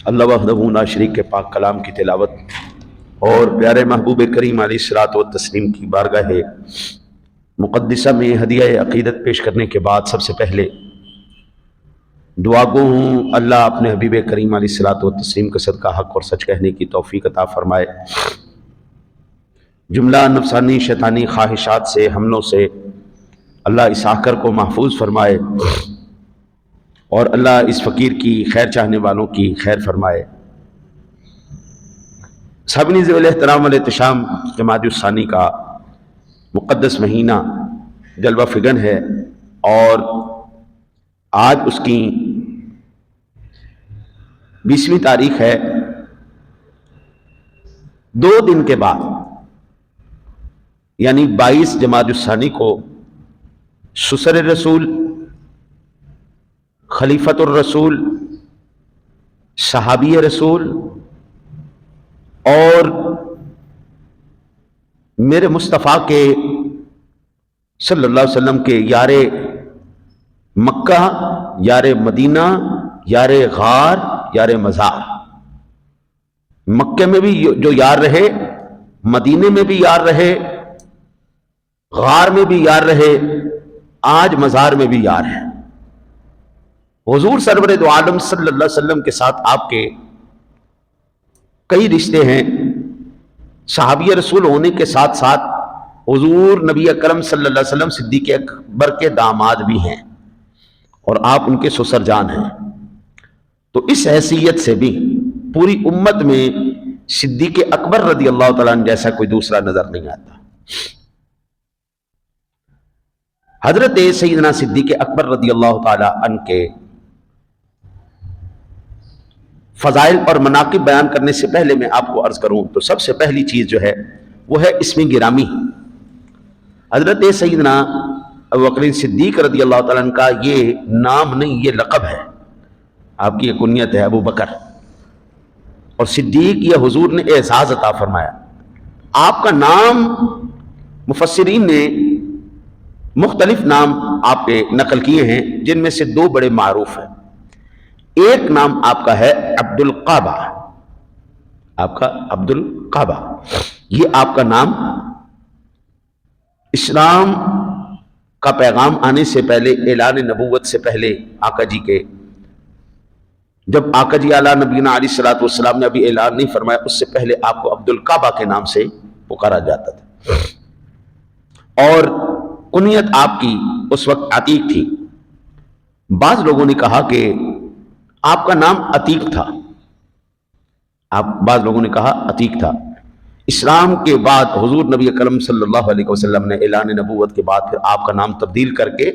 اللہ وحدہ لا شریک کے پاک کلام کی تلاوت اور پیارے محبوب کریم علیہ الصلوۃ والتسلیم کی بارگاہ مقدسہ میں ہدیہ عقیدت پیش کرنے کے بعد سب سے پہلے دعا گو ہوں اللہ اپنے حبیب کریم علیہ الصلوۃ والتسلیم کا صدقہ حق اور سچ کہنے کی توفیق عطا فرمائے، جملہ نفسانی شیطانی خواہشات سے حملوں سے اللہ اس آخر کو محفوظ فرمائے اور اللہ اس فقیر کی خیر چاہنے والوں کی خیر فرمائے۔ سابنی ذوی الاحترام والاحتشام جمادی الثانی کا مقدس مہینہ جلوہ فگن ہے اور آج اس کی 20ویں تاریخ ہے۔ 2 دن کے بعد یعنی 22 جمادی الثانی کو سسر رسول، خلیفۃ الرسول، صحابی رسول اور میرے مصطفیٰ کے صلی اللہ علیہ وسلم کے یار مکہ، یار مدینہ، یار غار، یار مزار، مکہ میں بھی جو یار رہے، مدینے میں بھی یار رہے، غار میں بھی یار رہے، آج مزار میں بھی یار ہے۔ حضور سرور دو عالم صلی اللہ علیہ وسلم کے ساتھ آپ کے کئی رشتے ہیں، صحابی رسول ہونے کے ساتھ ساتھ حضور نبی اکرم صلی اللہ علیہ وسلم صدیق اکبر کے داماد بھی ہیں اور آپ ان کے سسر جان ہیں، تو اس حیثیت سے بھی پوری امت میں صدیق اکبر رضی اللہ تعالیٰ عنہ جیسا کوئی دوسرا نظر نہیں آتا۔ حضرت سیدنا صدیق اکبر رضی اللہ تعالیٰ عنہ کے فضائل اور مناقب بیان کرنے سے پہلے میں آپ کو عرض کروں تو سب سے پہلی چیز جو ہے وہ ہے اسم گرامی۔ حضرت سیدنا ابو بکر صدیق رضی اللہ تعالیٰ عنہ کا یہ نام نہیں، یہ لقب ہے، آپ کی یہ کنیت ہے ابو بکر، اور صدیق یہ حضور نے اعزاز عطا فرمایا۔ آپ کا نام مفسرین نے مختلف نام آپ کے نقل کیے ہیں، جن میں سے 2 بڑے معروف ہیں۔ ایک نام آپ کا ہے عبد القعبہ، آپ کا عبد القعبہ، یہ آپ کا نام اسلام کا پیغام آنے سے پہلے، اعلان نبوت سے پہلے آقا جی کے، جب آقا جی اعلیٰ نبینا علیہ الصلوۃ والسلام نے ابھی اعلان نہیں فرمایا، اس سے پہلے آپ کو عبد القعبہ کے نام سے پکارا جاتا تھا، اور کنیت آپ کی اس وقت عتیق تھی۔ بعض لوگوں نے کہا کہ آپ کا نام عتیق تھا، بعض لوگوں نے کہا عتیق تھا۔ اسلام کے بعد حضور نبی اکرم صلی اللہ علیہ وسلم نے اعلان نبوت کے بعد پھر آپ کا نام تبدیل کر کے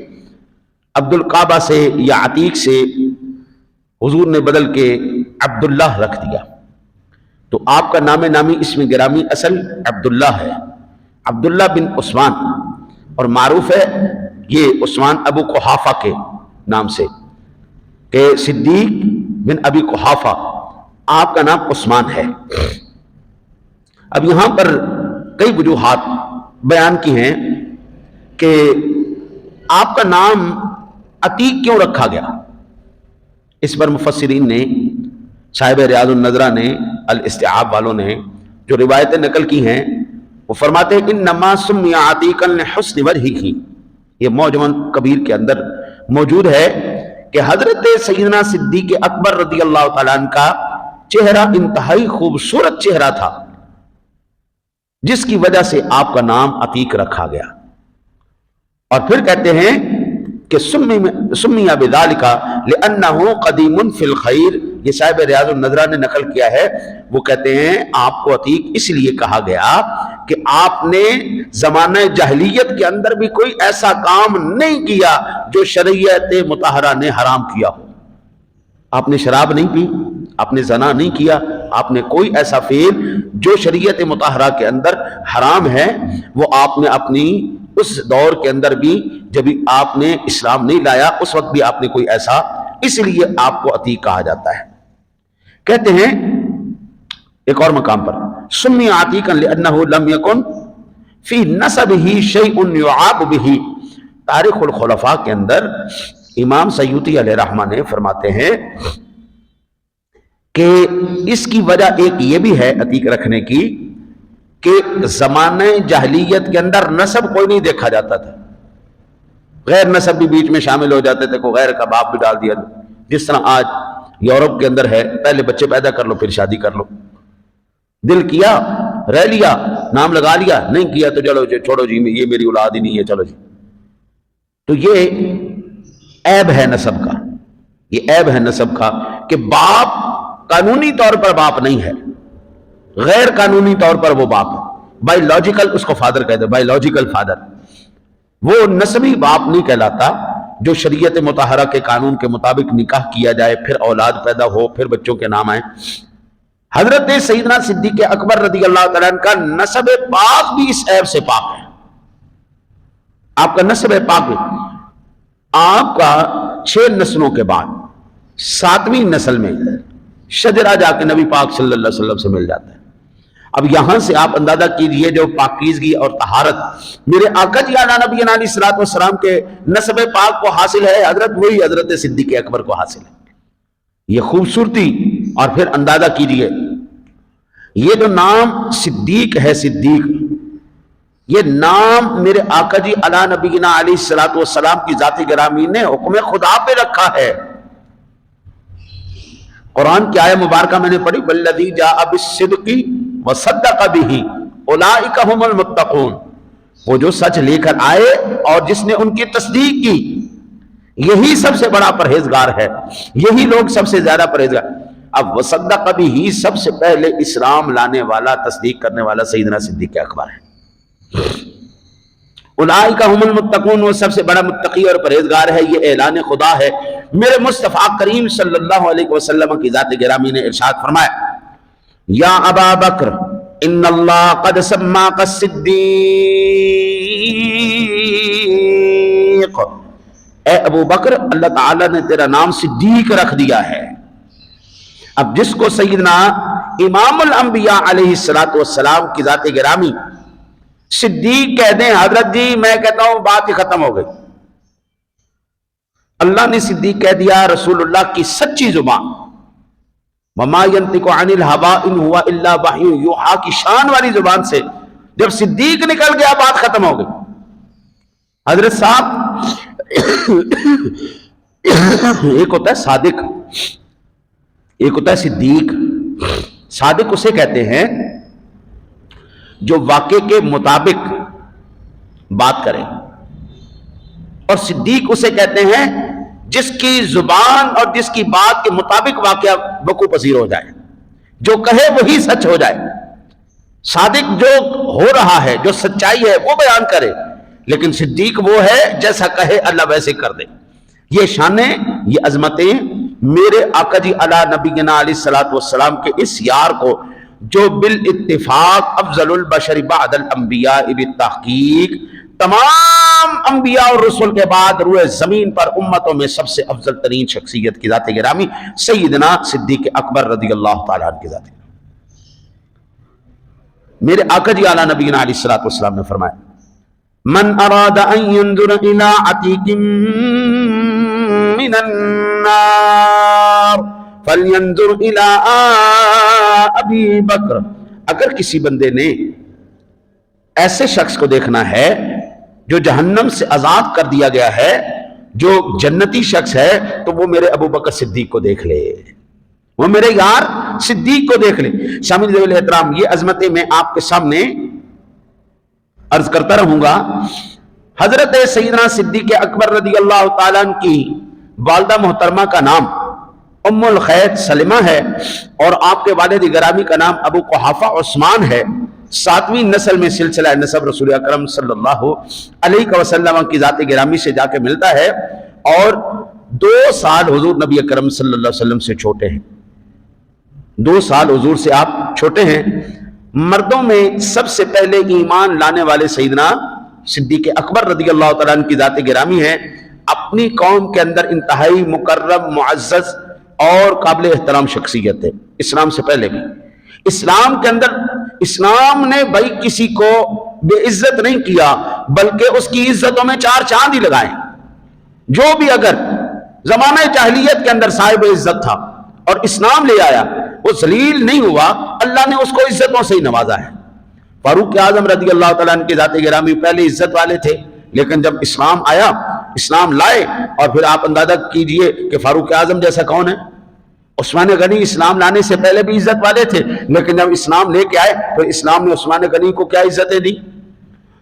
عبد القعبہ سے یا عتیق سے حضور نے بدل کے عبداللہ رکھ دیا، تو آپ کا نام نامی اسم گرامی اصل عبداللہ ہے، عبداللہ بن عثمان، اور معروف ہے یہ عثمان ابو قحافہ کے نام سے، کہ صدیق بن ابی قحافہ، آپ کا نام عثمان ہے۔ اب یہاں پر کئی وجوہات بیان کی ہیں کہ آپ کا نام عتیق کیوں رکھا گیا۔ اس پر مفسرین نے، صاحب ریاض النظرہ نے، الاستیعاب والوں نے جو روایتیں نقل کی ہیں، وہ فرماتے ہیں انما سمی عتیقا لحسن وجہہ، یہ معجم کبیر کے اندر موجود ہے کہ حضرت سیدنا صدیق اکبر رضی اللہ تعالیٰ عنہ کا چہرہ انتہائی خوبصورت چہرہ تھا، جس کی وجہ سے آپ کا نام عتیق رکھا گیا۔ اور پھر کہتے ہیں کہ سمی بذالک لأنہ قدیم فی الخیر، یہ صاحب ریاض النظرہ نے نقل کیا ہے، وہ کہتے ہیں آپ کو عتیق اس لیے کہا گیا کہ آپ نے زمانہ جاہلیت کے اندر بھی کوئی ایسا کام نہیں کیا جو شریعت مطہرہ نے حرام کیا ہو۔ آپ نے شراب نہیں پی، آپ نے زنا نہیں کیا، آپ نے کوئی ایسا فعل جو شریعت مطہرہ کے اندر حرام ہے وہ آپ نے اپنی اس دور کے اندر بھی، جب آپ نے اسلام نہیں لایا اس وقت بھی آپ نے کوئی ایسا، اس لیے آپ کو عتیق کہا جاتا ہے۔ کہتے ہیں ایک اور مقام پر سمی عتیقا لأنہ لم یکن فی نسبہ شیء یعاب بہ، تاریخ الخلفاء کے اندر امام سیوطی علیہ رحمہ نے فرماتے ہیں کہ اس کی وجہ ایک یہ بھی ہے عتیق رکھنے کی کہ زمانہ جاہلیت کے اندر نسب کوئی نہیں دیکھا جاتا تھا، غیر نسب بھی بیچ میں شامل ہو جاتے تھے، کوئی غیر کا باپ بھی ڈال دیا، جس طرح آج یورپ کے اندر ہے، پہلے بچے پیدا کر لو پھر شادی کر لو، دل کیا رہ لیا، نام لگا لیا، نہیں کیا تو چلو جی چھوڑو جی یہ میری اولاد ہی نہیں ہے، چلو جی۔ تو یہ عیب ہے نسب کا، یہ عیب ہے نسب کا کہ باپ قانونی طور پر باپ نہیں ہے، غیر قانونی طور پر وہ باپ ہے، بایولوجیکل اس کو فادر کہتے ہیں، بایولوجیکل فادر، وہ نسبی باپ نہیں کہلاتا۔ جو شریعت مطہرہ کے قانون کے مطابق نکاح کیا جائے، پھر اولاد پیدا ہو، پھر بچوں کے نام آئیں۔ حضرت سیدنا صدیق اکبر رضی اللہ تعالیٰ عنہ کا نسب پاک بھی اس عیب سے پاک ہے۔ آپ کا نسب پاک بھی، آپ کا 6 نسلوں کے بعد 7ویں نسل میں شجرہ جا کے نبی پاک صلی اللہ علیہ وسلم سے مل جاتا ہے۔ اب یہاں سے آپ اندازہ کیجئے جو پاکیزگی اور طہارت میرے آقا جی اعلیٰ نبی علیہ الصلوۃ والسلام کے نسب پاک کو حاصل ہے، وہی حضرت صدیق اکبر کو حاصل ہے۔ یہ خوبصورتی، اور پھر اندازہ کیجئے یہ جو نام صدیق ہے، صدیق، یہ نام میرے آقا جی اعلیٰ نبی علیہ الصلوۃ والسلام کی ذات گرامی نے حکم خدا پہ رکھا ہے۔ قرآن کی آیت مبارکہ میں نے پڑھی، والذی جاء بالصدق وصدق به اولئک هم المتقون، وہ جو سچ لے کر آئے اور جس نے ان کی تصدیق کی، یہی سب سے بڑا پرہیزگار ہے، یہی لوگ سب سے زیادہ پرہیزگار۔ اب وصدق به سب سے پہلے اسلام لانے والا، تصدیق کرنے والا سیدنا صدیق اکبر ہے۔ اولئک هم المتقون، وہ سب سے بڑا متقی اور پرہیزگار ہے، یہ اعلان خدا ہے۔ میرے مصطفیٰ کریم صلی اللہ علیہ وسلم کی ذات گرامی نے ارشاد فرمایا، یا ابا بکر ان اللہ قد سماک الصدیق، اے ابو بکر اللہ تعالیٰ نے تیرا نام صدیق رکھ دیا ہے۔ اب جس کو سیدنا امام الانبیاء علیہ السلام کی ذات گرامی صدیق کہہ دیں، حضرت جی میں کہتا ہوں بات ہی ختم ہو گئی۔ اللہ نے صدیق کہہ دیا، رسول اللہ کی سچی زبان، وما ينطق عن الهوى ان هو الا وحی یوحی کی شان والی زبان سے جب صدیق نکل گیا بات ختم ہو گئی۔ حضرت صاحب ایک ہوتا ہے صادق، ایک ہوتا ہے صدیق۔ صادق اسے کہتے ہیں جو واقع کے مطابق بات کرے، اور صدیق اسے کہتے ہیں جس کی زبان اور جس کی بات کے مطابق واقعہ وقوع پذیر ہو جائے، جو کہے وہی سچ ہو جائے۔ صادق جو ہو رہا ہے، جو سچائی ہے وہ بیان کرے، لیکن صدیق وہ ہے جیسا کہے اللہ ویسے کر دے۔ یہ شانیں، یہ عظمتیں میرے آقا جی علی نبینا علیہ الصلوۃ والسلام کے اس یار کو جو بالاتفاق افضل البشر بعد الانبیاء بالتحقیق، تمام انبیاء اور رسول کے بعد روئے زمین پر امتوں میں سب سے افضل ترین شخصیت کی ذات گرامی سیدنا صدیق اکبر رضی اللہ تعالیٰ عنہ کی ذات گرامی۔ میرے آقا جی اعلیٰ نبینا علیہ الصلوۃ والسلام نے فرمایا، من اراد ان ينظر الى عتیق من النار فلینظر الى ابی بکر، اگر کسی بندے نے ایسے شخص کو دیکھنا ہے جو جہنم سے آزاد کر دیا گیا ہے، جو جنتی شخص ہے، تو وہ میرے ابو بکر صدیق کو دیکھ لے، وہ میرے یار صدیق کو دیکھ لے۔ شامل ذوی الاحترام، یہ عظمتیں میں آپ کے سامنے عرض کرتا رہوں گا۔ حضرت سیدنا صدیق اکبر رضی اللہ تعالیٰ عنہ کی والدہ محترمہ کا نام ام الخیر سلمہ ہے، اور آپ کے والد گرامی کا نام ابو قحافہ عثمان ہے۔ 7ویں نسل میں سلسلہ نسب رسول اکرم صلی اللہ علیہ وسلم کی ذات گرامی سے جا کے ملتا ہے، اور 2 سال حضور نبی اکرم صلی اللہ علیہ وسلم سے چھوٹے ہیں، 2 سال حضور سے آپ چھوٹے ہیں۔ مردوں میں سب سے پہلے ایمان لانے والے سیدنا صدیق اکبر رضی اللہ تعالیٰ عنہ کی ذات گرامی ہے۔ اپنی قوم کے اندر انتہائی مکرم، معزز اور قابل احترام شخصیت ہے، اسلام سے پہلے بھی۔ اسلام کے اندر اسلام نے بھائی کسی کو بے عزت نہیں کیا، بلکہ اس کی عزتوں میں 4 چاند ہی لگائے۔ جو بھی اگر زمانہ جاہلیت کے اندر صاحب عزت تھا اور اسلام لے آیا، وہ ذلیل نہیں ہوا، اللہ نے اس کو عزتوں سے ہی نوازا ہے۔ فاروق اعظم رضی اللہ تعالیٰ عنہ کے ذات گرامی پہلے عزت والے تھے، لیکن جب اسلام آیا، اسلام لائے، اور پھر آپ اندازہ کیجئے کہ فاروق اعظم جیسا کون ہے۔ عثمان غنی اسلام لانے سے پہلے بھی عزت والے تھے، لیکن جب اسلام لے کے آئے تو اسلام نے عثمان غنی کو کیا عزتیں دی۔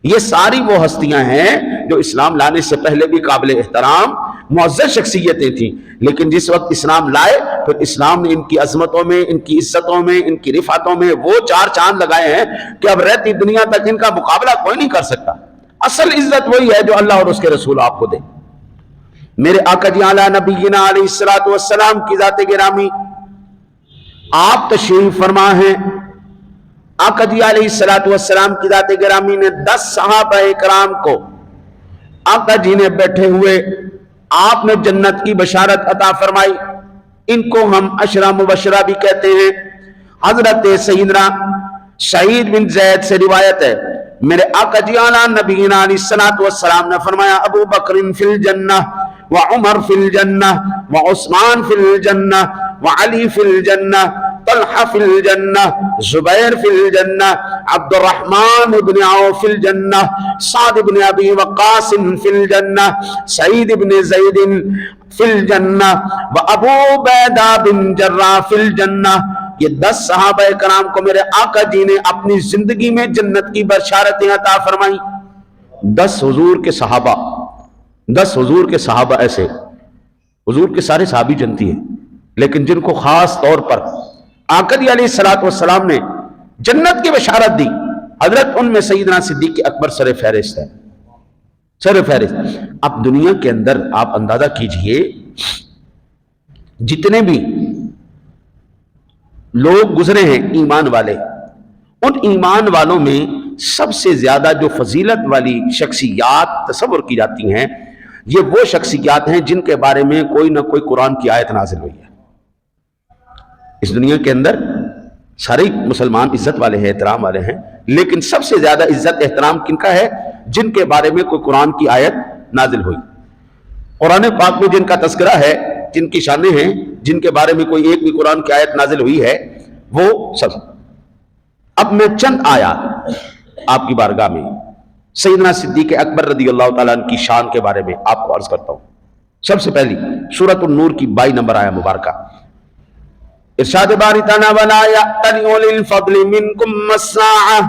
یہ ساری وہ ہستیاں ہیں جو اسلام لانے سے پہلے بھی قابل احترام معزز شخصیتیں تھیں، لیکن جس وقت اسلام لائے پھر اسلام نے ان کی عظمتوں میں، ان کی عزتوں میں، ان کی رفعتوں میں وہ چار چاند لگائے ہیں کہ اب رہتی دنیا تک ان کا مقابلہ کوئی نہیں کر سکتا۔ اصل عزت وہی ہے جو اللہ اور اس کے رسول آپ کو دے۔ میرے آقا جی اعلیٰ نبینا علیہ الصلوۃ والسلام کی ذات گرامی، آپ تشریف فرما ہیں۔ آقا جی علیہ الصلوۃ والسلام کی ذات گرامی نے 10 صحابہ کرام کو آقا جی نے بیٹھے ہوئے آپ نے جنت کی بشارت عطا فرمائی۔ ان کو ہم عشرہ مبشرہ بھی کہتے ہیں۔ حضرت سیدنا سعید بن زید سے روایت ہے، میرے آقا جی اعلیٰ نبینا علیہ الصلوۃ والسلام نے فرمایا، ابو بکر فی الجنہ وعمر فی الجنہ وعثمان فی الجنہ وعلی فی الجنہ طلحہ فی الجنہ زبیر فی الجنہ عبد الرحمن بن عوف فی الجنہ سعد بن ابی وقاص فی الجنہ سعید بن زید فی الجنہ وابو عبیدہ بن جراح فی الجنہ۔ یہ 10 صحابہ کرام کو میرے آقا جی نے اپنی زندگی میں جنت کی بشارتیں عطا فرمائیں۔ 10 حضور کے صحابہ، 10 حضور کے صحابہ ایسے، حضور کے سارے صحابی جنتی ہیں، لیکن جن کو خاص طور پر آقا جی علیہ الصلوۃ والسلام نے جنت کی بشارت دی، حضرت ان میں سیدنا صدیق اکبر سر فہرست ہے، سر فہرست۔ اب دنیا کے اندر آپ اندازہ کیجئے جتنے بھی لوگ گزرے ہیں ایمان والے، ان ایمان والوں میں سب سے زیادہ جو فضیلت والی شخصیات تصور کی جاتی ہیں، یہ وہ شخصیات ہیں جن کے بارے میں کوئی نہ کوئی قرآن کی آیت نازل ہوئی ہے۔ اس دنیا کے اندر سارے مسلمان عزت والے ہیں، احترام والے ہیں، لیکن سب سے زیادہ عزت احترام کن کا ہے؟ جن کے بارے میں کوئی قرآن کی آیت نازل ہوئی۔ قرآن پاک میں جن کا تذکرہ ہے، جن کی شانیں ہیں، جن کے بارے میں کوئی ایک بھی قرآن کی آیت نازل ہوئی ہے، وہ سب۔ اب میں چند آیات آپ کی بارگاہ میں سیدنا صدیق اکبر رضی اللہ تعالیٰ عنہ کی شان کے بارے میں آپ کو عرض کرتا ہوں۔ سب سے پہلی سورۃ النور کی 22 نمبر آیہ مبارکہ، ارشاد باری تعالیٰ وَلَا يَأْتَلِ أُولِي الْفَضْلِ مِنْكُمْ وَالسَّعَةِ،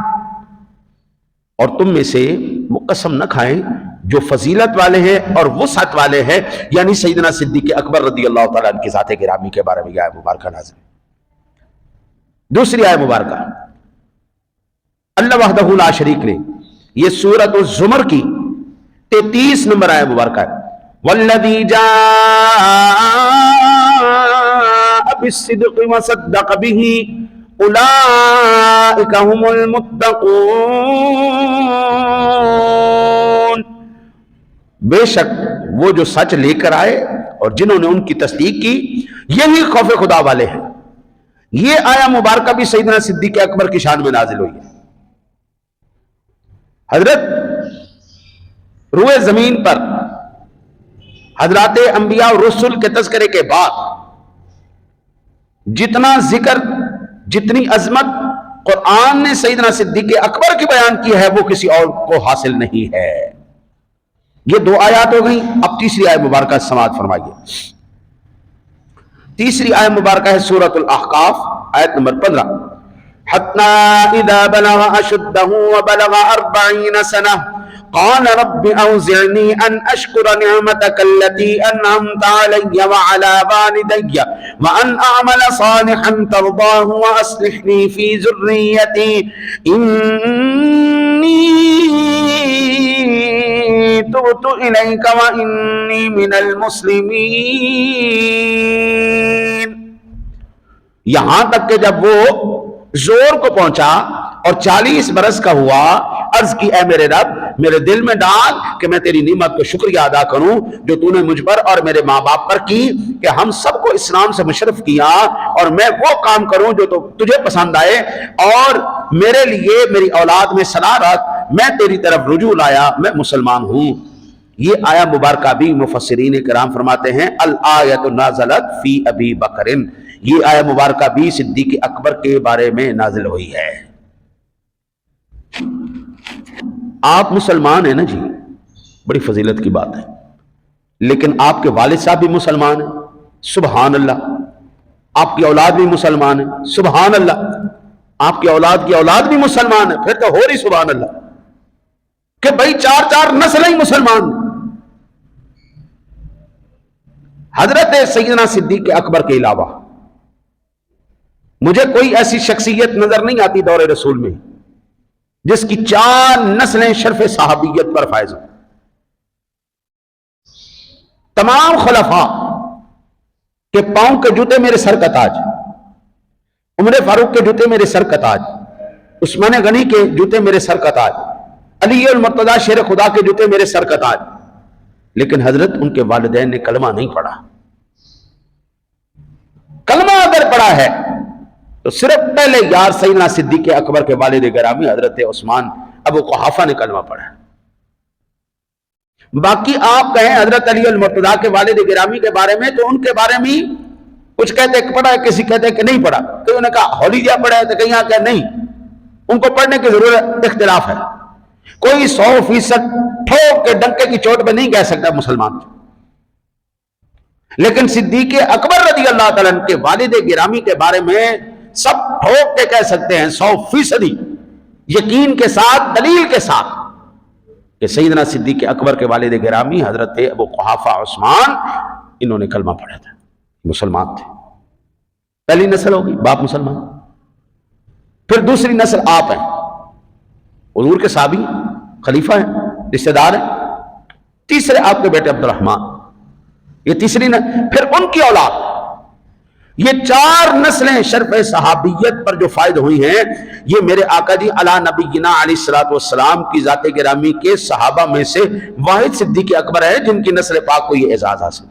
اور تم میں سے وہ قسم نہ کھائیں جو فضیلت والے ہیں اور وسعت والے ہیں، یعنی سیدنا صدیق اکبر رضی اللہ تعالیٰ عنہ کی ذات گرامی کے بارے میں یہ آیہ مبارکہ نازل۔ دوسری آیہ مبارکہ اللہ وحدہ لا شریک نے، یہ سورۃ الزمر کی 33 نمبر آیہ مبارکہ ہے، وَالَّذِي جَاءَ بِالصِّدْقِ وَصَدَّقَ بِهِ أُولَئِكَ هُمُ الْمُتَّقُونَ، بے شک وہ جو سچ لے کر آئے اور جنہوں نے ان کی تصدیق کی، یہی خوف خدا والے ہیں۔ یہ آیہ مبارکہ بھی سیدنا صدیق اکبر کی شان میں نازل ہوئی ہے۔ حضرت روئے زمین پر حضرات انبیاء اور رسول کے تذکرے کے بعد جتنا ذکر، جتنی عظمت قرآن نے سیدنا صدیق اکبر کی بیان کی ہے، وہ کسی اور کو حاصل نہیں ہے۔ یہ 2 آیات ہو گئیں، اب تیسری آیہ مبارکہ سماعت فرمائیے۔ تیسری آیہ مبارکہ ہے سورۃ الاحقاف آیت نمبر 15، حتی اذا بلغ اشدہ وبلغ 40 سنہ قال رب اوزعنی ان اشکر نعمتک التي انعمت علی وعلى والدی وان اعمل صالحا ترضاه واصلح لي في ذریتی انی تبت الیک وانی من المسلمین۔ یہاں تک کہ جب وہ زور کو پہنچا اور 40 برس کا ہوا، عرض کی اے میرے رب میرے دل میں ڈال کہ میں تیری نعمت کو شکریہ ادا کروں جو تو نے مجھ پر اور میرے ماں باپ پر کی، کہ ہم سب کو اسلام سے مشرف کیا، اور میں وہ کام کروں جو تجھے پسند آئے، اور میرے لیے میری اولاد میں صلاح رکھ، میں تیری طرف رجوع لایا، میں مسلمان ہوں۔ یہ آیہ مبارکہ بھی مفسرین کرام فرماتے ہیں الآیت نازلت فی ابی بکر، یہ آیہ مبارکہ بھی صدیق اکبر کے بارے میں نازل ہوئی ہے۔ آپ مسلمان ہیں نا جی، بڑی فضیلت کی بات ہے، لیکن آپ کے والد صاحب بھی مسلمان ہیں، سبحان اللہ۔ آپ کی اولاد بھی مسلمان ہے، سبحان اللہ۔ آپ کی اولاد بھی مسلمان ہے، پھر تو ہو رہی سبحان اللہ کہ بھائی چار نسلیں ہی مسلمان۔ حضرت سیدنا صدیق اکبر کے علاوہ مجھے کوئی ایسی شخصیت نظر نہیں آتی دور رسول میں جس کی 4 نسلیں شرف صحابیت پر فائز ہوں۔ تمام خلفاء کہ پاؤں کے جوتے میرے سر کا تاج، عمر فاروق کے جوتے میرے سر کا تاج، عثمان غنی کے جوتے میرے سر کا تاج، علی المرتضیٰ شیر خدا کے جوتے میرے سر کا تاج، لیکن حضرت ان کے والدین نے کلمہ نہیں پڑھا۔ کلمہ اگر پڑھا ہے تو صرف پہلے یار سیدنا صدیق اکبر کے والد گرامی حضرت عثمان ابو قحافہ نے کلمہ پڑھا۔ باقی آپ کہیں حضرت علی المرتضیٰ کے والد گرامی کے بارے میں تو ان کے بارے میں کچھ کہتے کہ پڑھا ہے، کسی کہتے کہ نہیں پڑھا، کئی نے کہا ہولیجہ پڑھا ہے تو کہیں کہ نہیں، ان کو پڑھنے کی ضرورت اختلاف ہے۔ کوئی 100% ٹھوک کے ڈنکے کی چوٹ پہ نہیں کہہ سکتا مسلمان، لیکن صدیق اکبر رضی اللہ تعالیٰ عنہ کے والد گرامی کے بارے میں سب ٹھوک کے کہہ سکتے ہیں 100% یقین کے ساتھ، دلیل کے ساتھ، کہ سیدنا صدیق اکبر کے والد گرامی حضرت ابو قحافہ عثمان انہوں نے کلمہ پڑھا تھا، مسلمان تھے۔ پہلی نسل ہوگی باپ مسلمان، پھر دوسری نسل آپ ہیں، حضور کے صحابی خلیفہ ہیں، رشتہ دار ہیں، تیسرے آپ کے بیٹے عبد الرحمن، یہ تیسری پھر ان کی اولاد۔ یہ 4 نسلیں شرف صحابیت پر جو فائد ہوئی ہیں، یہ میرے آقا جی علی نبینا علیہ الصلوۃ والسلام کی ذات گرامی کے صحابہ میں سے واحد صدیق اکبر ہے جن کی نسل پاک کو یہ اعزاز حاصل،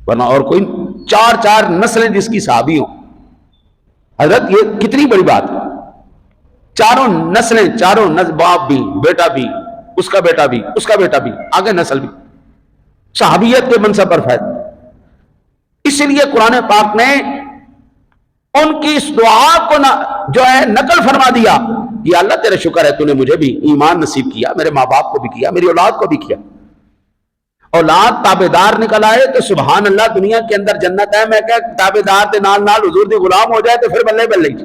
ورنہ اور کوئی 4 نسلیں جس کی صحابی ہوں۔ حضرت یہ کتنی بڑی بات ہے، 4 نسلیں، 4 باپ بھی، بیٹا بھی، اس کا بیٹا بھی، اس کا بیٹا بھی، آگے نسل بھی صحابیت کے منصب پر فائد۔ اس لیے قرآن پاک نے ان کی اس دعا کو جو ہے نقل فرما دیا، یا اللہ تیرے شکر ہے تو نے مجھے بھی ایمان نصیب کیا، میرے ماں باپ کو بھی کیا، میری اولاد کو بھی کیا۔ اولاد تابعدار نکل آئے تو سبحان اللہ، دنیا کے اندر جنت ہے۔ میں کہ تابعدار دے نال نال حضور دی غلام ہو جائے تو پھر بلے بلے جی،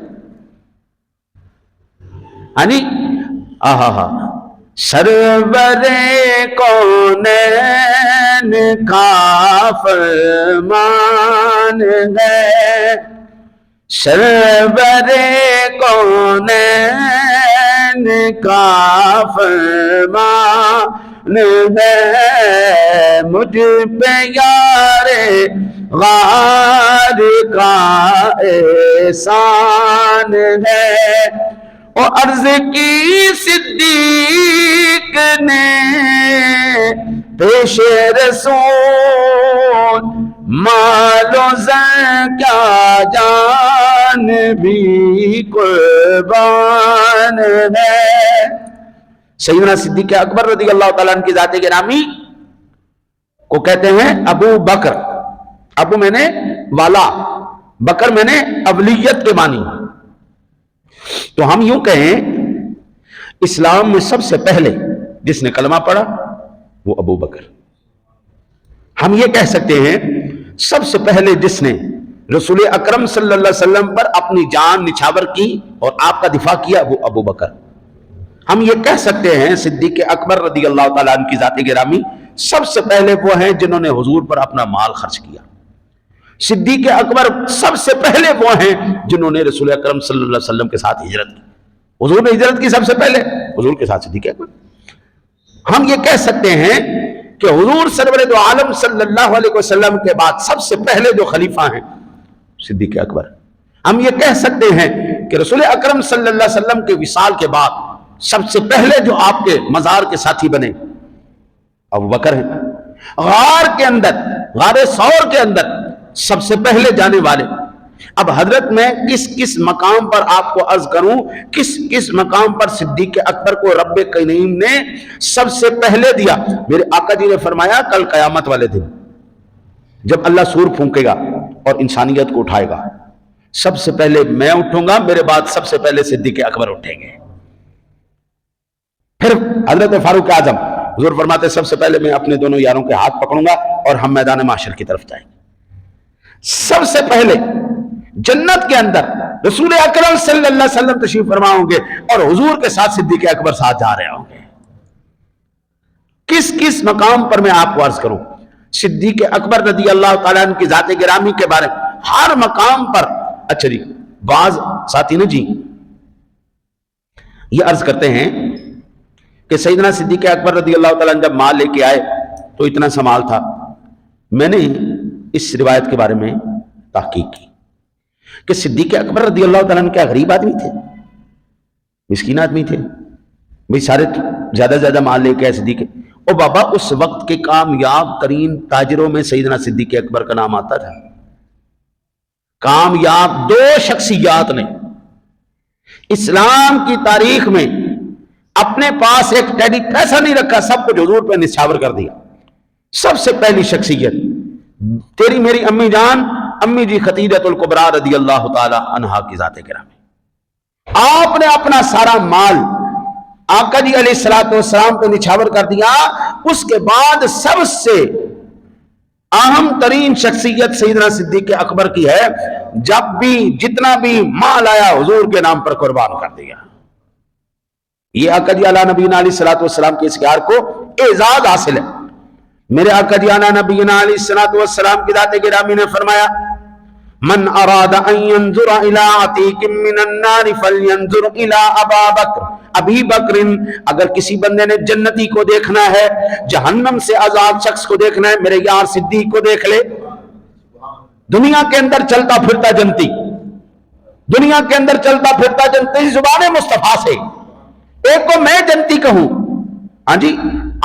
ہانی آہا سرور کونین کا فرمان ہے، سرور کونین کا فرمان ہے، مجھ پہ یار غار کا احسان ہے۔ اور عرض کی صدیق نے پیش رسول، مال و زر کیا جان بھی قربان ہے۔ سیدنا صدیق اکبر رضی اللہ تعالیٰ عنہ کی ذات گرامی کو کہتے ہیں ابو بکر۔ ابو میں نے والا، بکر میں نے اولیت کے معنی۔ تو ہم یوں کہیں اسلام میں سب سے پہلے جس نے کلمہ پڑھا وہ ابو بکر۔ ہم یہ کہہ سکتے ہیں سب سے پہلے جس نے رسول اکرم صلی اللہ علیہ وسلم پر اپنی جان نچھاور کی اور آپ کا دفاع کیا وہ ابو بکر۔ ہم یہ کہہ سکتے ہیں صدیق اکبر رضی اللہ تعالیٰ عنہ کی ذات گرامی سب سے پہلے وہ ہیں جنہوں نے حضور پر اپنا مال خرچ کیا۔ صدیق اکبر سب سے پہلے وہ ہیں جنہوں نے رسول اکرم صلی اللہ علیہ وسلم کے ساتھ ہجرت کی۔ حضور نے ہجرت کی سب سے پہلے، حضور کے ساتھ صدیق اکبر۔ ہم یہ کہہ سکتے ہیں کہ حضور سرور دو عالم صلی اللہ علیہ وسلم کے بعد سب سے پہلے جو خلیفہ ہیں صدیق اکبر۔ ہم یہ کہہ سکتے ہیں کہ رسول اکرم صلی اللہ علیہ وسلم کے وصال کے بعد سب سے پہلے جو آپ کے مزار کے ساتھی بنے ابو بکر ہیں۔ غار کے اندر، غار ثور کے اندر سب سے پہلے جانے والے۔ اب حضرت میں کس کس مقام پر آپ کو عرض کروں، کس کس مقام پر صدیق اکبر کو رب کریم نے سب سے پہلے دیا۔ میرے آقا جی نے فرمایا کل قیامت والے دن جب اللہ سور پھونکے گا اور انسانیت کو اٹھائے گا. سب سے پہلے میں اٹھوں گا, میرے بعد سب سے پہلے صدیق اکبر اٹھیں گے, پھر حضرت فاروق اعظم. حضور فرماتے سب سے پہلے میں اپنے دونوں یاروں کے ہاتھ پکڑوں گا اور ہم میدان محشر کی طرف جائیں گے. سب سے پہلے جنت کے اندر رسول اکرم صلی اللہ علیہ وسلم تشریف فرما ہوں گے اور حضور کے ساتھ صدیق اکبر ساتھ جا رہے ہوں گے. کس کس مقام پر میں آپ کو عرض کروں, صدیق اکبر رضی اللہ تعالیٰ عنہ کی ذات گرامی کے بارے میں ہر مقام پر. اچھا جی, بعض ساتھی نے جی یہ عرض کرتے ہیں کہ سیدنا صدیق اکبر رضی اللہ تعالیٰ عنہ جب مال لے کے آئے تو اتنا سا مال تھا. میں نے اس روایت کے بارے میں تحقیق کی کہ صدیق اکبر رضی اللہ تعالیٰ عنہ کیا غریب آدمی تھے, مسکین آدمی تھے؟ بھئی سارے زیادہ زیادہ مال لے کے آئے صدیق. او بابا, اس وقت کے کامیاب ترین تاجروں میں سیدنا صدیق اکبر کا نام آتا تھا. کامیاب دو شخصیات نے اسلام کی تاریخ میں اپنے پاس ایک ٹیڈی پیسہ نہیں رکھا, سب کچھ حضور پہ نچھاور کر دیا. سب سے پہلی شخصیت تیری میری امی جان, امی جی خدیجہ الکبریٰ رضی اللہ تعالی عنہا کی ذات گرامی. آپ نے اپنا سارا مال آقا جی علیہ السلام پہ نچھاور کر دیا. اس کے بعد سب سے اہم ترین شخصیت سیدنا صدیق اکبر کی ہے, جب بھی جتنا بھی مال آیا حضور کے نام پر قربان کر دیا. یہ آقا جی علی نبینا علیہ السلام کے اس اختیار کو اعزاز حاصل ہے. میرے آقا جی علی نبینا علیہ السلام کی ذات گرامی نے فرمایا من اراد ان ينظر الى عتیق من النار فلینظر الى ابا بکر ابی بکر. اگر کسی بندے نے جنتی کو دیکھنا ہے, جہنم سے آزاد شخص کو دیکھنا ہے, میرے یار صدیق کو دیکھ لے. دنیا کے اندر چلتا پھرتا جنتی, دنیا کے اندر چلتا پھرتا جنتی زبان مصطفیٰ سے ایک کو میں جنتی کہوں. ہاں جی,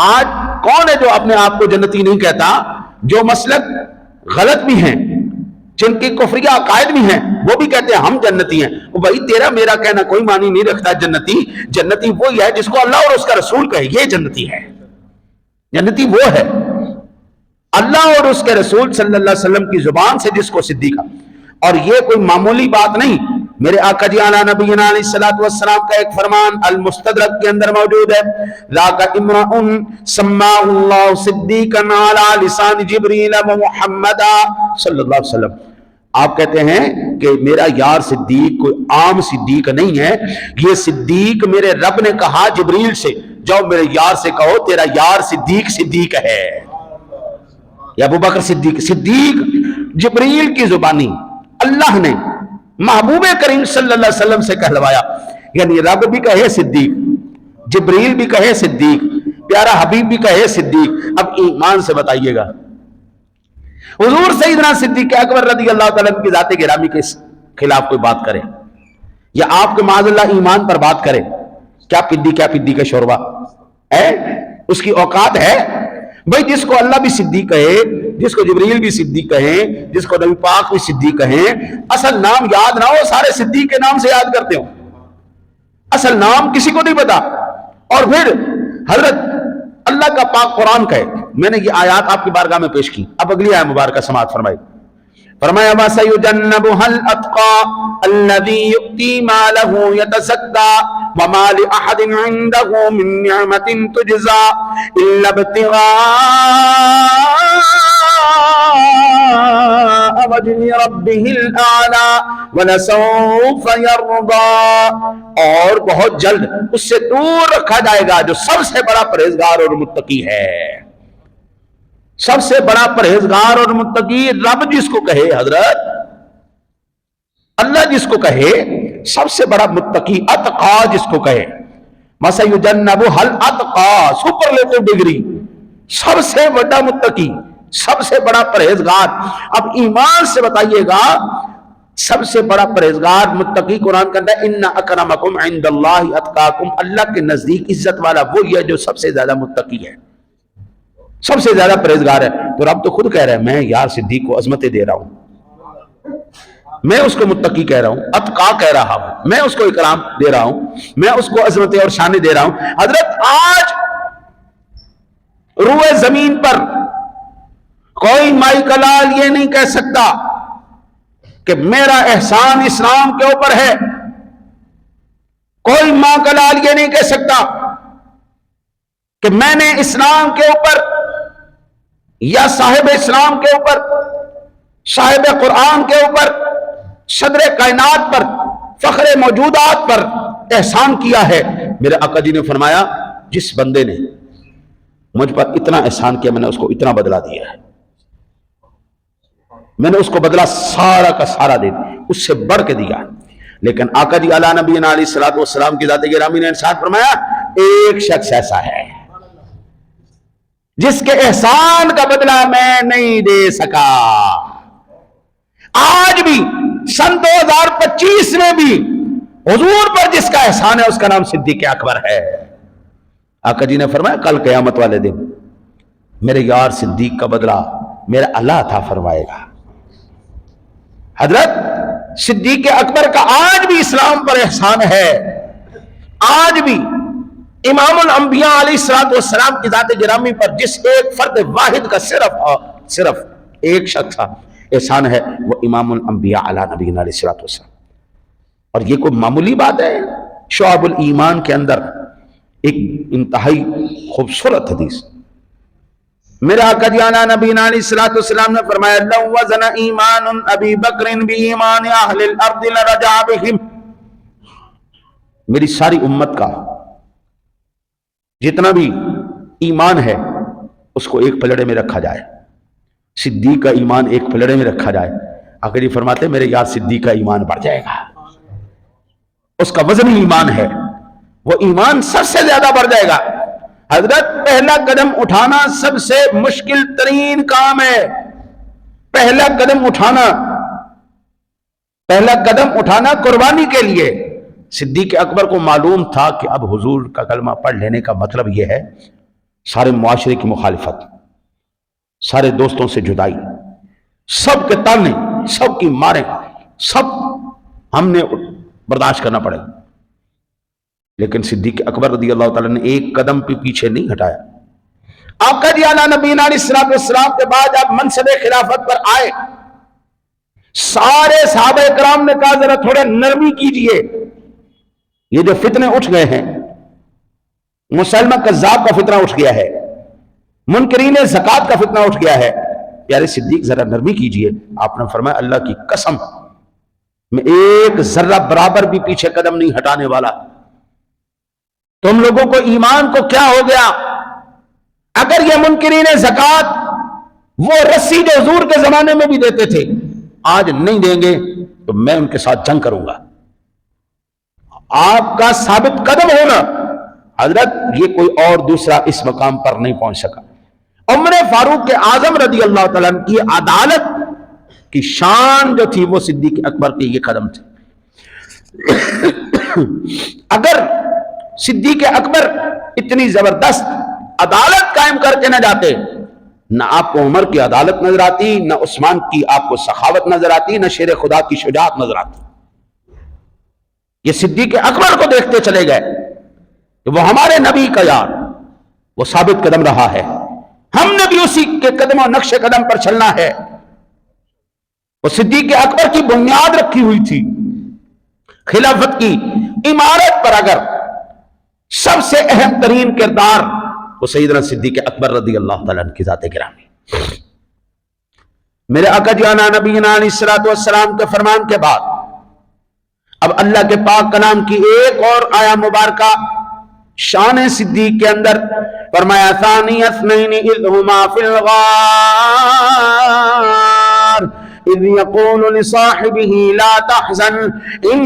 آج کون ہے جو اپنے آپ کو جنتی نہیں کہتا؟ جو مسلک غلط بھی ہیں, جن کی کفریہ عقائد بھی ہیں, وہ بھی کہتے ہیں ہم جنتی ہیں. بھائی تیرا میرا کہنا کوئی معنی نہیں رکھتا. جنتی وہی ہے جس کو اللہ اور اس کا رسول کہے یہ جنتی ہے. جنتی وہ ہے اللہ اور اس کے رسول صلی اللہ علیہ وسلم کی زبان سے جس کو صدیقہ. اور یہ کوئی معمولی بات نہیں. میرے آقا جی علی نبینا علیہ السلام کا ایک فرمان المستدرک کے اندر موجود ہے, ذاک امرؤ سماہ اللہ صدیقا علی لسان جبریل و محمد صلی اللہ علیہ وسلم. آپ کہتے ہیں کہ میرا یار صدیق کوئی عام صدیق نہیں ہے, یہ صدیق میرے رب نے کہا جبریل سے, جاؤ میرے یار سے کہو تیرا یار صدیق ہے. یا ابو بکر صدیق جبریل کی زبانی اللہ نے محبوب کریم صلی اللہ علیہ وسلم سے کہلوایا. یعنی رب بھی کہے صدیق, جبریل بھی کہے صدیق, پیارا حبیب بھی کہے صدیق. اب ایمان سے بتائیے گا حضور سیدنا صدیق اکبر رضی اللہ تعالیٰ کی ذات گرامی کے خلاف کوئی بات کرے یا آپ کے معاذ اللہ ایمان پر بات کرے, کیا پدی کا شوربہ ہے؟ اس کی اوقات ہے؟ بھئی جس کو اللہ بھی صدیق کہے, جس کو جبریل بھی صدیق کہیں, جس کو نبی پاک بھی صدیق کہیں, اصل نام یاد نہ ہو, سارے صدیق کے نام سے یاد کرتے ہو, اصل نام کسی کو نہیں پتا. اور پھر حضرت اللہ کا پاک قرآن کہے. میں نے یہ آیات آپ کی بارگاہ میں پیش کی, اب اگلی آیت مبارکہ سماعت فرمائی. فرمایا وَسَيُجَنَّبُهَا الْأَتْقَى الَّذِي يُؤْتِي مَالَهُ يَتَزَكَّى وَمَا لِأَحَدٍ عِندَهُ مِن نِّعْمَةٍ تُجْزَى إِلَّا ابْتِغَاءَ وَجْهِ رَبِّهِ الْأَعْلَى وَلَسَوْفَ يَرْضَى. اور بہت جلد اس سے دور رکھا جائے گا جو سب سے بڑا پرہیزگار اور متقی ہے. سب سے بڑا پرہیزگار اور متقی رب جس کو کہے, حضرت اللہ جس کو کہے, سب سے بڑا متقی اتقا جس کو کہے. وَسَيُجَنَّبُهَا الْأَتْقَى سپرلیٹو ڈگری, سب سے بڑا متقی, سب سے بڑا پرہیزگار. اب ایمان سے بتائیے گا سب سے بڑا پرہیزگار متقی قرآن کا ہے ان اکرمکم عند اللہ اتقاکم. اللہ کے نزدیک عزت والا وہی ہے جو سب سے زیادہ متقی ہے, سب سے زیادہ پرہیزگار ہے. تو رب تو خود کہہ رہے ہیں میں یار صدیق کو عظمتیں دے رہا ہوں, میں اس کو متقی کہہ رہا ہوں, اتقا کہہ رہا ہوں, میں اس کو اکرام دے رہا ہوں, میں اس کو عظمتیں اور شانیں دے رہا ہوں. حضرت آج روئے زمین پر کوئی مائی کلال یہ نہیں کہہ سکتا کہ میرا احسان اسلام کے اوپر ہے. کوئی ماں کا لال یہ نہیں کہہ سکتا کہ میں نے اسلام کے اوپر یا صاحب اسلام کے اوپر، صاحب قرآن کے اوپر، صدر کائنات پر، فخر موجودات پر احسان کیا ہے. میرے آقا جی نے فرمایا جس بندے نے مجھ پر اتنا احسان کیا میں نے اس کو اتنا بدلہ دیا ہے. میں نے اس کو بدلہ سارا کا سارا دے دیا، اس سے بڑھ کے دیا. لیکن آقا جی علیہ نبینا علیہ الصلوۃ والسلام کی ذات گرامی نے ارشاد فرمایا ایک شخص ایسا ہے جس کے احسان کا بدلہ میں نہیں دے سکا. آج بھی سن 2025 میں بھی حضور پر جس کا احسان ہے اس کا نام صدیق اکبر ہے. آقا جی نے فرمایا کل قیامت والے دن میرے یار صدیق کا بدلہ میرا اللہ عطا فرمائے گا. حضرت صدیق اکبر کا آج بھی اسلام پر احسان ہے. آج بھی امام الانبیاء علیہ الصلوۃ والسلام کی ذات گرامی پر جس ایک فرد واحد کا صرف ایک شخص کا احسان ہے وہ امام الانبیاء علی نبینا علیہ الصلوۃ والسلام. اور یہ کوئی معمولی بات ہے؟ شعب الایمان کے اندر ایک انتہائی خوبصورت حدیث میرے آقا جی علی نبینا علیہ الصلوۃ والسلام نے فرمایا لو وزن ایمان ابی بکر بایمان اہل الارض لرجع بہم. میری ساری امت کا جتنا بھی ایمان ہے اس کو ایک پلڑے میں رکھا جائے، صدیق کا ایمان ایک پلڑے میں رکھا جائے، آقا جی فرماتے میرے یار صدیق کا ایمان بڑھ جائے گا. اس کا وزن ایمان ہے، وہ ایمان سب سے زیادہ بڑھ جائے گا. حضرت پہلا قدم اٹھانا سب سے مشکل ترین کام ہے. پہلا قدم اٹھانا قربانی کے لیے. صدیق اکبر کو معلوم تھا کہ اب حضور کا کلمہ پڑھ لینے کا مطلب یہ ہے سارے معاشرے کی مخالفت، سارے دوستوں سے جدائی، سب کے تانے، سب کی ماریں، سب ہم نے برداشت کرنا پڑے گا. لیکن صدیق اکبر رضی اللہ تعالیٰ نے ایک قدم بھی پیچھے نہیں ہٹایا. آقا جی علیہ نبینا علیہ الصلوۃ والسلام کے بعد آپ منصب خلافت پر آئے، سارے صحابہ کرام نے کہا ذرا تھوڑا نرمی کیجئے، یہ جو فتنے اٹھ گئے ہیں، مسلمہ کذاب کا فتنہ اٹھ گیا ہے، منکرین زکوٰۃ کا فتنہ اٹھ گیا ہے، پیارے صدیق ذرا نرمی کیجئے. آپ نے فرمایا اللہ کی قسم میں ایک ذرہ برابر بھی پیچھے قدم نہیں ہٹانے والا. تم لوگوں کو ایمان کو کیا ہو گیا؟ اگر یہ منکرین زکوٰۃ وہ رسی جو حضور کے زمانے میں بھی دیتے تھے آج نہیں دیں گے تو میں ان کے ساتھ جنگ کروں گا. آپ کا ثابت قدم ہونا، حضرت یہ کوئی اور دوسرا اس مقام پر نہیں پہنچ سکا. عمر فاروق اعظم رضی اللہ تعالیٰ عنہ کی عدالت کی شان جو تھی وہ صدیق اکبر کے یہ قدم تھے. اگر صدیق اکبر اتنی زبردست عدالت قائم کر کے نہ جاتے، نہ آپ کو عمر کی عدالت نظر آتی، نہ عثمان کی آپ کو سخاوت نظر آتی، نہ شیر خدا کی شجاعت نظر آتی. یہ صدیق اکبر کو دیکھتے چلے گئے کہ وہ ہمارے نبی کا یار، وہ ثابت قدم رہا ہے، ہم نے بھی اسی کے قدم و نقش قدم پر چلنا ہے. وہ صدیق اکبر کی بنیاد رکھی ہوئی تھی. خلافت کی عمارت پر اگر سب سے اہم ترین کردار وہ سیدنا صدیق اکبر رضی اللہ تعالیٰ عنہ کی ذات گرامی. میرے آقا جی نبینا علیہ الصلوۃ والسلام کے فرمان کے بعد اب اللہ کے پاک کلام کی ایک اور آیا مبارکہ شان صدیق کے اندر فرمایا ثانی اثنین اذ ہما فی الغار اذ یقول لصاحبہ لا تحزن ان